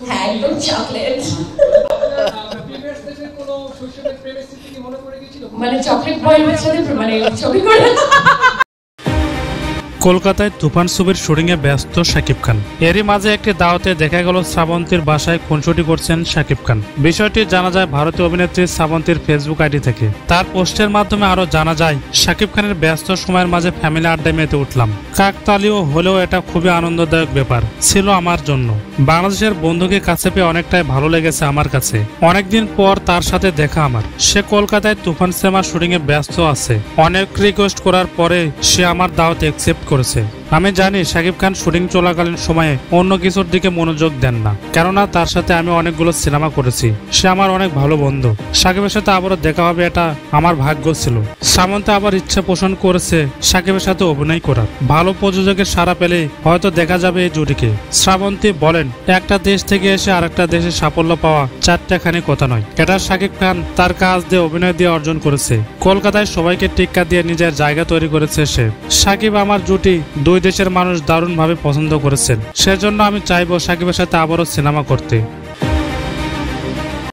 হ্যাঁ একদম চকলেট। মানে চকলেট বয়ের সাথে মানে ছবি করে। কলকাতায় তুফান ছবির শুটিং এ ব্যস্ত শাকিব খান। এরই মাঝে একটি দাওয়াতে দেখা গেল শ্রাবন্তীর বাসায় খুনসুটি করছেন শাকিব খান। বিষয়টি জানা যায় ভারতীয় অভিনেত্রী শ্রাবন্তীর ফেসবুক আইডি থেকে। তার পোস্টের মাধ্যমে আরো জানা যায়, শাকিব খানের ব্যস্ত সময়ের মাঝে ফ্যামিলি আড্ডায় মেতে উঠলাম। কাকতালীয় হলেও এটা খুবই আনন্দদায়ক ব্যাপার ছিল আমার জন্য। বাংলাদেশের বন্ধুকে কাছে পেয়ে অনেকটাই ভালো লেগেছে আমার কাছে। অনেকদিন পর তার সাথে দেখা আমার। সে কলকাতায় তুফান সিনেমার শুটিং এ ব্যস্ত আছে। অনেক রিকোয়েস্ট করার পরে সে আমার দাওয়াত অ্যাকসেপ্ট করেছে। আমি জানি শাকিব খান শুটিং চলাকালীন সময়ে অন্য কিছুর দিকে মনোযোগ দেন না, কেননা তার সাথে আমি অনেকগুলো সিনেমা করেছি। সে আমার অনেক ভালো বন্ধু। শাকিবের সাথে আবারও দেখা হবে এটা আমার ভাগ্য ছিল। শ্রাবন্তী আবার ইচ্ছা পোষণ করেছে শাকিবের সাথে অভিনয় করার। ভালো প্রযোজকের সাড়া পেলে হয়তো দেখা যাবে এই জুটিকে। শ্রাবন্তী বলেন, একটা দেশ থেকে এসে আরেকটা দেশে সাফল্য পাওয়া চারটাখানি কথা নয়। এটা শাকিব খান তার কাজ দিয়ে অভিনয় দিয়ে অর্জন করেছে। কলকাতায় সবাইকে টিক্কা দিয়ে নিজের জায়গা তৈরি করেছে সে। শাকিব আমার জুটি দুই দেশের মানুষ দারুণভাবে পছন্দ করেছেন। সেজন্য আমি চাইবো শাকিবের সাথে আবারও সিনেমা করতে।